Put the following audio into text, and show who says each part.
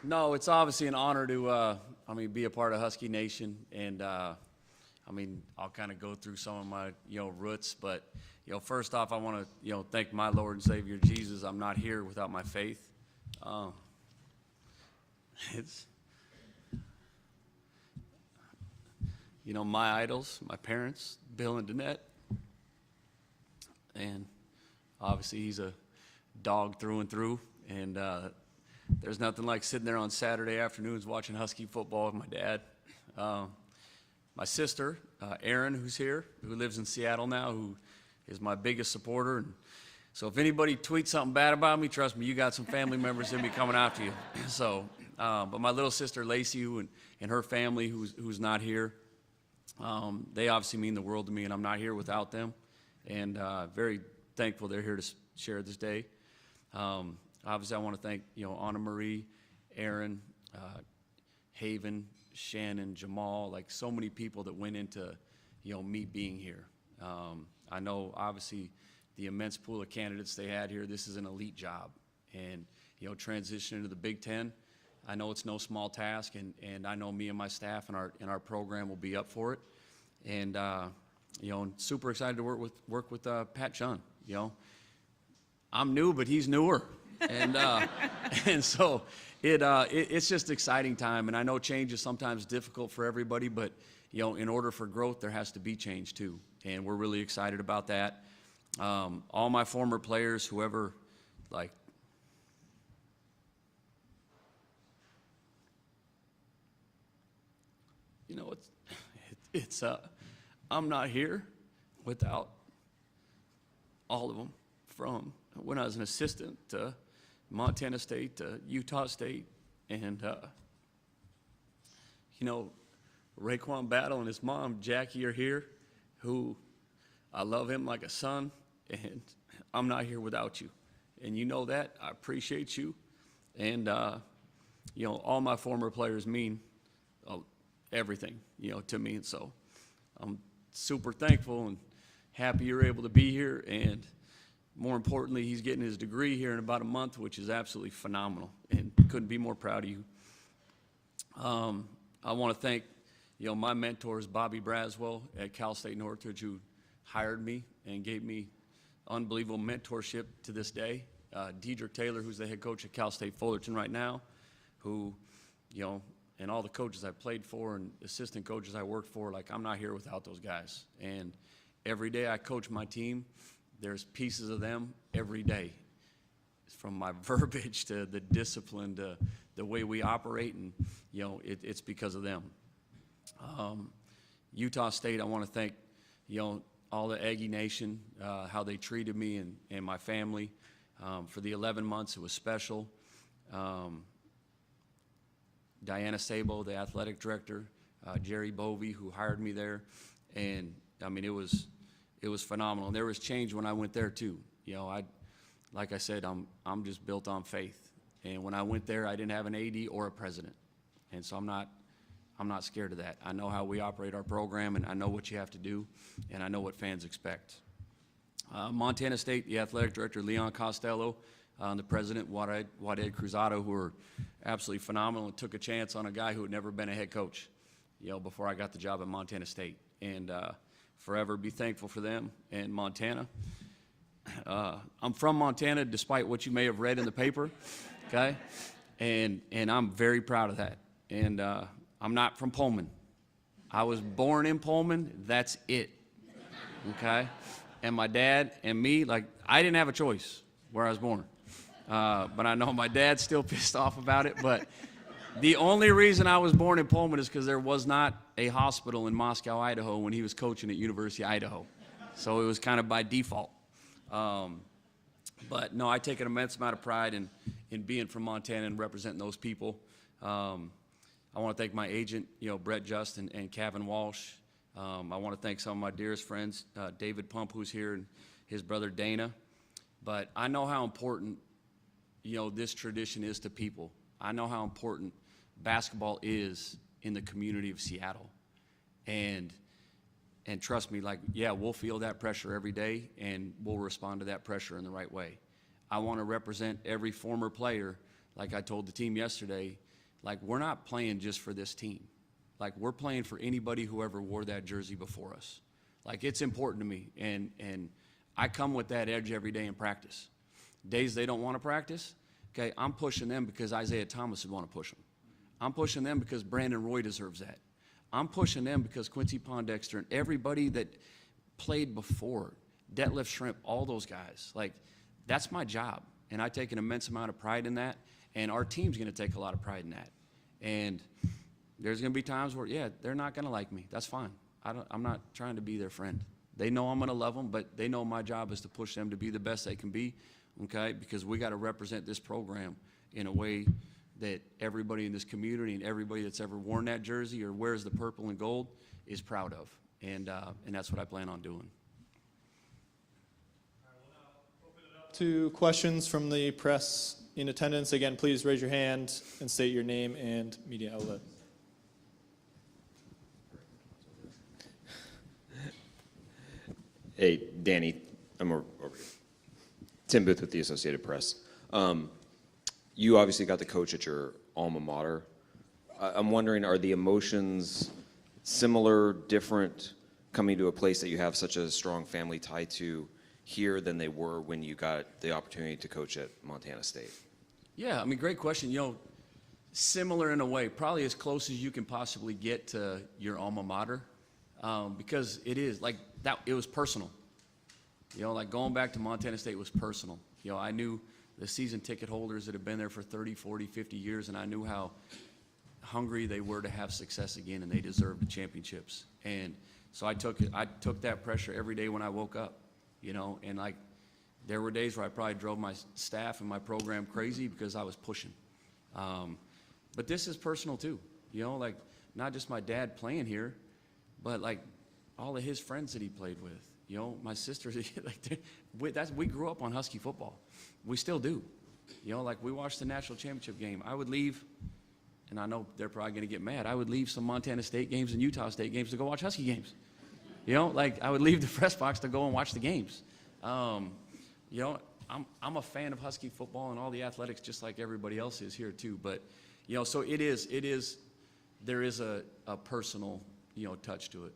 Speaker 1: No, it's obviously an honor to, be a part of Husky Nation, and I'll kind of go through some of my, roots. But, first off, I want to, thank my Lord and Savior Jesus. I'm not here without my faith. It's, my idols, my parents, Bill and Danette, and obviously he's a dog through and through, and there's nothing like sitting there on Saturday afternoons watching Husky football with my dad. My sister, Erin, who's here, who lives in Seattle now, who is my biggest supporter. And so if anybody tweets something bad about me, trust me, you got some family members in me coming after you. So, but my little sister, Lacey, and her family, who's not here, they obviously mean the world to me, and I'm not here without them. And very thankful they're here to share this day. Obviously, I want to thank, Anna Marie, Aaron, Haven, Shannon, Jamal, like so many people that went into, me being here. I know, obviously, the immense pool of candidates they had here. This is an elite job. And, transitioning to the Big Ten, I know it's no small task, and I know me and my staff and our program will be up for it. And, super excited to work with Pat Chun. I'm new, but he's newer. And and so it's just exciting time, and I know change is sometimes difficult for everybody, but in order for growth there has to be change too, and we're really excited about that. All my former players, whoever, like, it's I'm not here without all of them, from when I was an assistant to Montana State to Utah State, and Raekwon Battle and his mom Jackie are here, who I love him like a son, and I'm not here without you, and that. I appreciate you, and all my former players mean everything to me, and so I'm super thankful and happy you're able to be here. And more importantly, he's getting his degree here in about a month, which is absolutely phenomenal, and couldn't be more proud of you. I want to thank, my mentors, Bobby Braswell at Cal State Northridge, who hired me and gave me unbelievable mentorship to this day. Dedrick Taylor, who's the head coach at Cal State Fullerton right now, who, and all the coaches I played for and assistant coaches I worked for, like, I'm not here without those guys. And every day I coach my team, there's pieces of them every day, from my verbiage to the discipline to the way we operate, and it's because of them. Utah State, I want to thank all the Aggie Nation, how they treated me and my family for the 11 months. It was special. Diana Sabo, the athletic director, Jerry Bovey, who hired me there, and it was phenomenal. And there was change when I went there too. Like I said, I'm just built on faith. And when I went there, I didn't have an AD or a president, and so I'm not scared of that. I know how we operate our program, and I know what you have to do, and I know what fans expect. Montana State, the athletic director, Leon Costello, the president, Juarez Cruzado, who were absolutely phenomenal, and took a chance on a guy who had never been a head coach, before I got the job at Montana State. And forever be thankful for them and Montana. I'm from Montana, despite what you may have read in the paper, okay? And I'm very proud of that. And I'm not from Pullman. I was born in Pullman, that's it, okay? And my dad and me, like, I didn't have a choice where I was born. But I know my dad's still pissed off about it, but the only reason I was born in Pullman is because there was not a hospital in Moscow, Idaho when he was coaching at University of Idaho. So it was kind of by default. But no, I take an immense amount of pride in being from Montana and representing those people. I want to thank my agent, Brett Just and Kevin Walsh. I want to thank some of my dearest friends, David Pump, who's here, and his brother Dana. But I know how important, this tradition is to people. I know how important basketball is in the community of Seattle. And trust me, like, yeah, we'll feel that pressure every day, and we'll respond to that pressure in the right way. I want to represent every former player, like I told the team yesterday, like, we're not playing just for this team. Like, we're playing for anybody who ever wore that jersey before us. Like, it's important to me, and I come with that edge every day in practice. Days they don't want to practice, okay, I'm pushing them because Isaiah Thomas would want to push them. I'm pushing them because Brandon Roy deserves that. I'm pushing them because Quincy Pondexter and everybody that played before, Detlef Shrimp, all those guys, like, that's my job, and I take an immense amount of pride in that, and our team's going to take a lot of pride in that. And there's going to be times where, yeah, they're not going to like me. That's fine. I'm not trying to be their friend. They know I'm going to love them, but they know my job is to push them to be the best they can be, okay, because we got to represent this program in a way that everybody in this community and everybody that's ever worn that jersey or wears the purple and gold is proud of, and that's what I plan on doing.
Speaker 2: All right, we'll now open it up to questions from the press in attendance. Again, please raise your hand and state your name and media outlet.
Speaker 3: Hey, Danny, I'm over here. Tim Booth with the Associated Press. You obviously got to coach at your alma mater. I'm wondering, are the emotions similar, different, coming to a place that you have such a strong family tie to here than they were when you got the opportunity to coach at Montana State?
Speaker 1: Yeah, I mean, great question. You know, similar in a way, probably as close as you can possibly get to your alma mater, because it is like that. It was personal. You know, like going back to Montana State was personal. You know, I knew the season ticket holders that have been there for 30, 40, 50 years, and I knew how hungry they were to have success again, and they deserved the championships. And so I took that pressure every day when I woke up, you know, and like there were days where I probably drove my staff and my program crazy because I was pushing. But this is personal too, you know, like not just my dad playing here, but like all of his friends that he played with. You know, my sisters, like we grew up on Husky football. We still do. You know, like we watched the national championship game. I would leave, and I know they're probably going to get mad, I would leave some Montana State games and Utah State games to go watch Husky games. You know, like I would leave the press box to go and watch the games. You know, I'm a fan of Husky football and all the athletics just like everybody else is here too. But, you know, so there is a personal, you know, touch to it.